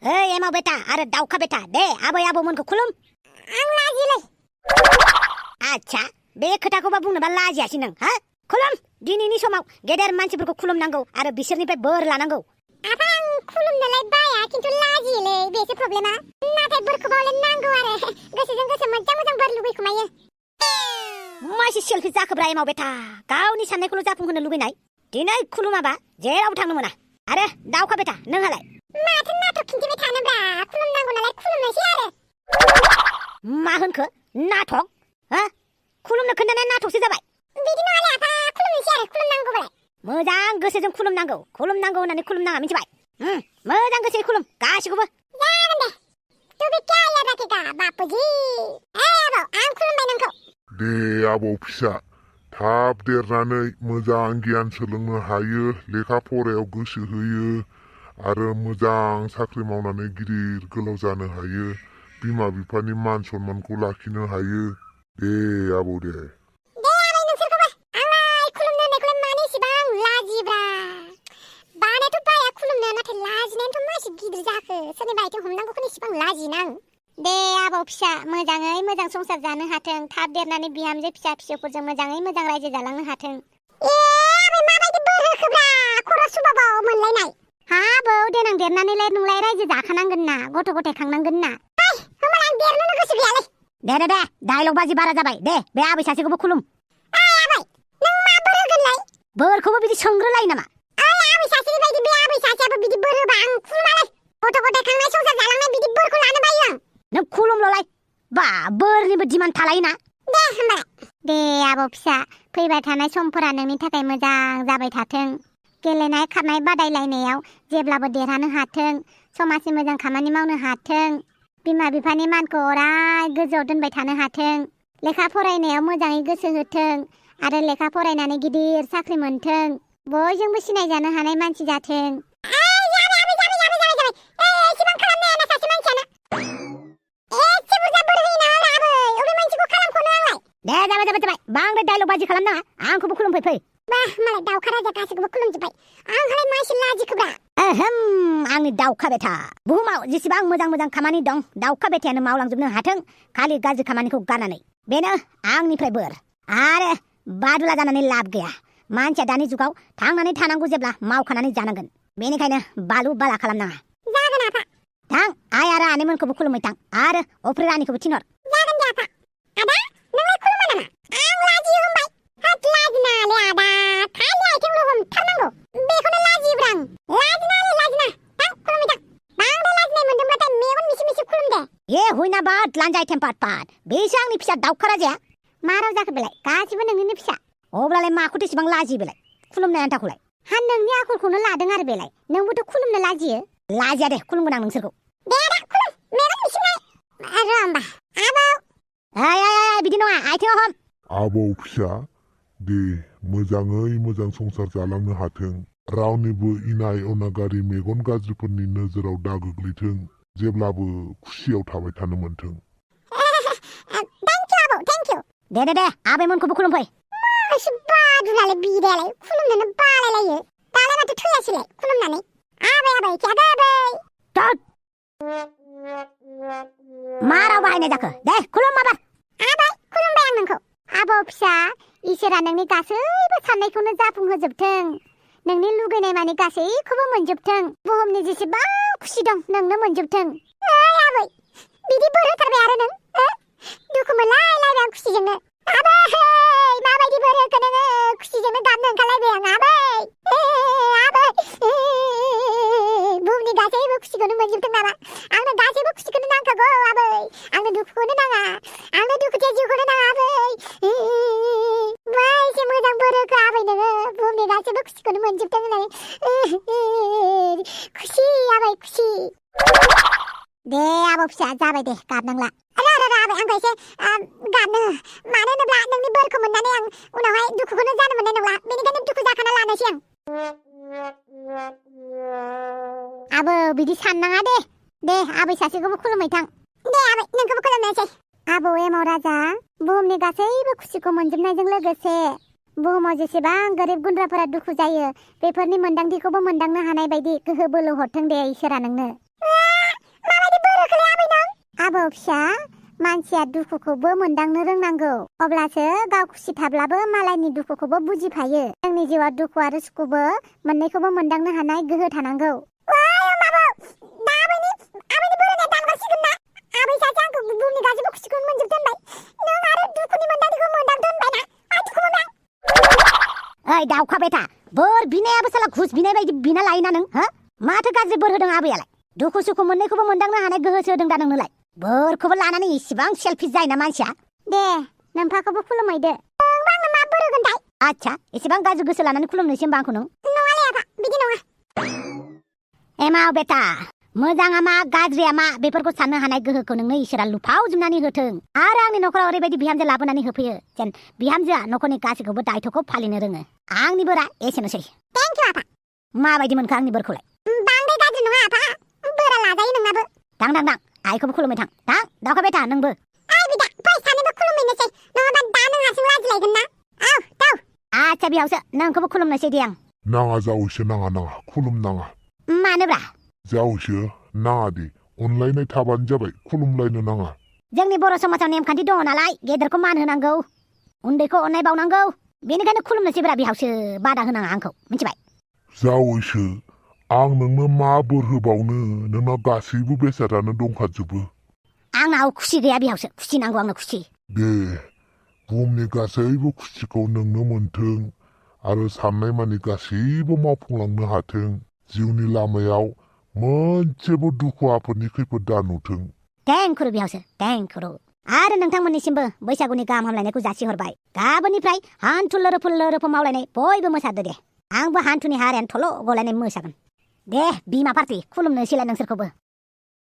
ओइ एमाव बेटा आरो दाउखा बेटा दे आबै आबौमोनखौ खुलुम। आं लाजियोलै। आच्छा बे खोथाखौबा बुंनोबा लाजियासै नों हा? खुलुम। दिनैनि समाव गेदेर मानसिफोरखौ खुलुमनांगौ आरो बिसोरनिफ्राय बोर लानांगौ। आफा आं खुलुमनोलाय बाया खिन्थु लाजियोलै बेसो प्रब्लेमा। नाथाय बोरखौबालाय नांगौ आरो गोसोजों गोसो मोजां बोर लुबैखोमायो। मासे सेल्फि जाखोब्रा एमाव बेटा गावनि साननायखौल' जाफुंहोनो लुबैनाय। दिनै खुलुमाबा जेरावबो थांनो मोना। आरो दाउखा बेटा नोंहालाय? माथो नाटक खिन्थिबाय थानोब्रा खुलुमनांगौ नालाय खुलुमनोसै आरो। मा होनखो नाटक? हा? खुलुमनो खोन्थानाया नाटकसो जाबाय। बिदि नङालै आफा खुलुमनोसै आरो खुलुमनांगौबालाय। मोजां गोसोजों खुलुमनांगौ होननानै खुलुमनाङा मिथिबाय? मोजां गोसोयै खुलुम गासिखौबो। जागोन दे। तु भी क्या याद रखेगा बापूजी? आबौ आं खुलुमबाय नोंखौ। दे आबौ फिसा थाब देरनानै मोजां गियान सोलोंनो हायो, लेखा फरायाव गोसो होयो आरो मोजां साख्रि मावनानै गिदिर गोलाव जानो हायो, बिमा बिफानि मान सन्मानखौ लाखिनो हायो। दे आबौ दे। दे आबै नोंसोरखौबो। आंलाय खुलुमनो होननायखौलाय मानो इसेबां लाजिब्रा। बानायथ' बाया खुलुमनो नाथाय लाजिनायानोथ' मासे गिदिर जाखो। सोरनिबा आथिं हमनांगौखौनो इसेबां लाजियोना आं। दे आबौ फिसा मोजाङै मोजां संसार जानो हाथों, थाब देरनानै बिहामजो फिसा फिसौफोरजों मोजाङै मोजां रायजो जालांनो हाथों। आबै माबायदि बोर होखोब्रा खर' सुबाबाव मोनलायनाय। हा आबौ देनां देरनानैलाय नोंलाय रायजो जाखानांगोन ना, गथ' गथाय खांनांगोन ना। होमबालाय आं देरनोनो गोसो गैयालै। दे डायलग बाजि बारा जाबाय। दे बे आबै सासेखौबो खुलुम। आबै नों मा बोर होगोनलाय? बोरखौबो बिदि सोंग्रोलायो नामा? आबै सासेनि बायदि बे आबै सासेयाबो बिदि बोर होबा आं खुलुमालै। गथ' गथाय खांनाय संसार जालांनाय बिदि बोरखौ लानो बायो आं। नों खुलुमल'लाय बा बोरनिबो दिमान्ड थालायोना। दे होमबालाय। दे आबौ फिसा फैबाय थानाय समफोरा नोंनि थाखाय मोजां जाबाय थाथों। गेलेनाय खारनाय बादायलायनायाव जेब्लाबो देरहानो हाथों, समाजनि मोजां खामानि मावनो हाथों, बिमा बिफानि मानखौ अराय गोजौआव दोनबाय थानो हाथों, लेखा फरायनायाव मोजाङै गोसो होथों आरो लेखा फरायनानै गिदिर साख्रि मोनथों, बयजोंबो सिनायजानो हानाय मानसि जाथों। जाबाय बांद्राय डायलग बाजि खालामनाङा, आंखौबो खुलुमफै। बा मालाय दाउखा राजा गासैखौबो खुलुमजोब्बाय, आंहालाय मासे लाजिखोब्रा। आंनि दाउखा बेटा बुहुमाव जेसेबां मोजां खामानि दं दाउखा बेटायानो मावलांजोबनो हाथों, खालि गाज्रि खामानिखौ गारनानै। बेनो आंनिफ्राय बोर। आरो बादुला जानानै लाब गैया। मानसिया दानि जुगाव थांनानै थानांगौ जेब्ला मावखानानै जानांगोन। बेनिखायनो बालु बाला खालामनाङा। जागोन आफा। थां आइ आरो आनैमोनखौबो खुलुमै थां आरो अफ्रि रानिखौबो थिनहर। जागोन दे आफा। आदा नोंलाय खुलुमा नामा? आं लाजियो होनबाय। हाथ लाजिनाङालै आदा, खालि आथिंल' हमथारनांगौ। बेखौनो लाजियोब्रा आं। लाजिना थां खुलुमै थां। बांद्राय लाजिनाय मोनदोंब्लाथाय मेगन मिसि खुलुम दे। हुइना बाद लानजाय टेम्पार्ड पाट बेसो आंनि फिसा दाउखा राजाया। मा राव जाखो बेलाय? गासिबो नोंनिनो फिसा। अब्लालाय माखौथो इसेबां लाजियो बेलाय खुलुमनाय आन्थाखौलाय? हा नोंनि आखलखौनो लादों आरो बेलाय, नोंबोथ' खुलुमनो लाजियो। लाजिया दे खुलुमगोन आं नोंसोरखौ। दे आदा खुलुम, मेगन मिसिनाय। र' होमबा आबौ। बिदि नङा आथिङाव हम। आबौ फिसा दे मोजाङै मोजां संसार जालांनो हाथों, रावनिबो इनाय अनागारि मेगन गाज्रिफोरनि नोजोराव दा गोग्लैथों, जेब्लाबो खुसियाव थाबाय थानो मोनथों। थेंक इउ आबौ, थेंक इउ। दे आबैमोनखौबो खुलुमफै। एसे बादुलालै बिदायालाय खुलुमनोनो बालायलायो। दालाय माथो थैयासैलाय खुलुमनानै। आबै आबै। मा राव बाहायनाय जाखो? दे खुलुम माबा। आबै खुलुमबाय आं नोंखौ। आबौ फिसा इसोरा नोंनि गासैबो साननायखौनो जाफुंहोजोबथों, नोंनि लुगैनाय मानि गासैखौबो मोनजोबथों, बुहुमनि जेसेबां खुसि दं नोंनो मोनजोबथों। आबै बिदि बोर होथारबाय आरो नों? दुखु मोनलायबाय आं खुसिजोंनो। आबै माबायदि बोर होखो नोङो? खुसिजोंनो गाबनो ओंखारलायबाय आं। आबै बुहुमनि गासैबो खुसिखौनो मोनजोबथों नामा? आंनो गासैबो खुसिखौनो नांखागौ आबै, आंनो दुखुखौनो नाङा, आंनो दुखुथिया जिउखौनो नाङा आबै। मा एसे मोजां बोर होखो आबै नोङो, बुहुमनि गासैबो खुसिखौनो मोनजोबथों होननानै। खुसि आबै खुसि। दे आबौ फिसा जाबाय दे गाबनांला। र' आबै आंखौ एसे गाबनो हो। मानो होनोब्ला नोंनि बोरखौ मोननानै आं उनावहाय दुखुखौनो जानो मोननाय नंला, बेनिखायनो दुखु जाखाना लानोसै आं। आबौ बिदि साननाङा दे। दे आबै सासेखौबो खुलुमै थां। दे आबै नोंखौबो खुलुमनोसै। आबौ एमाव राजा बुहुमनि गासैबो खुसिखौ मोनजोबनायजों लोगोसे बुहुमाव जेसेबां गोरिब गुन्द्राफोरा दुखु जायो बेफोरनि मोन्दांथिखौबो मोनदांनो हानाय बायदि गोहो बोलो हरथों दे इसोरा नोंनो। आबौ फिसा मानसिया दुखुखौबो मोनदांनो रोंनांगौ अब्लासो गाव खुसि थाब्लाबो मालायनि दुखुखौबो बुजिफायो जोंनि जिउआव दुखु आरो सुखुबो मोननैखौबो मोनदांनो हानाय गोहो थानांगौ ओइ दाउखा बेथा बोर बिनायाबो साला घुस बिनाय बायदि बिना लायोना नों हो माथो गाज्रि बोर होदों आबैयालाय दुखु सुखु मोननैखौबो मोनदांनो हानाय गोहोसो होदों दा नोंनोलाय बोरखौबो लानानै इसिबां सेलफिस जायोना मानसिया दे नोमफाखौबो खुलुमहैदो आंनो मा बोर होगोनथाय आच्छा एसेबां गाज्रि गोसो लानानै खुलुमनोसै होमबा आंखौ नों नङालै आफा बिदि नङा एमाव बेटा मोजाङा मा गाज्रिया मा बेफोरखौ साननो हानाय गोहोखौ नोंनो इसोरा लुफावजोबनानै होथों आरो आंनि नखराव ओरैबायदि बिहामजो लाबोनानै होफैयो जेन बिहामजोआ नखरनि गासैखौबो दायथ'खौ फालिनो रोङो आंनि बोरा एसेनोसै थेंक इउ आफा माबायदि मोनखो आंनि बोरखौलाय बांद्राय गाज्रि नङा आफा बोरा लाजायो नोंनाबो दां आइखौबो खुलुमबाय थां दाउखा बेटा नोंबो ओइ बिदा फै सानैबो खुलुमहैनोसै नङाबा दा नों हारसिं लाजिलायगोन ना औ दाउ आच्छा बिहावसो नोंखौबो खुलुमनोसै दे आं नाङा जावैसो नाङा खुलुम नाङा मानोब्रा जावैसो नाङा दे अनलायनाय थाबानो जाबाय खुलुमलायनो नाङा जोंनि बर' समाजाव नेमखान्थि दङ नालाय गेदेरखौ मान होनांगौ उन्दैखौ अननाय बावनांगौ बेनिखायनो खुलुमनोसैब्रा बिहावसो बादा होनाङा आंखौ मिथिबाय जावैसो आं नोंनो मा बोर होबावनो नोंनाव गासैबो बेसादानो दंखाजोबो आंनाव खुसि गैया बिहावसो खुसि नांगौ आंनो खुसि दे बुहुमनि गासैबो खुसिखौ नोंनो मोनथों आरो साननाय मानि गासैबो मावफुंलांनो हाथों जिउनि लामायाव मोनसेबो दुखु आफोदनि खैफोद दा नुथों थेंकुरु बिहावसो थेंकुरु आरो नोंथांमोननिसिमबो बैसागुनि गाहाम हामलायनायखौ जासिहरबाय गाबोननिफ्राय हान्थु लोरोफो मावलायनाय बयबो मोसादो दे आंबो हान्थुनि हारायानो थल' गलायनाय मोसागोन दे बिमा पार्टि खुलुमनोसैलाय नोंसोरखौबो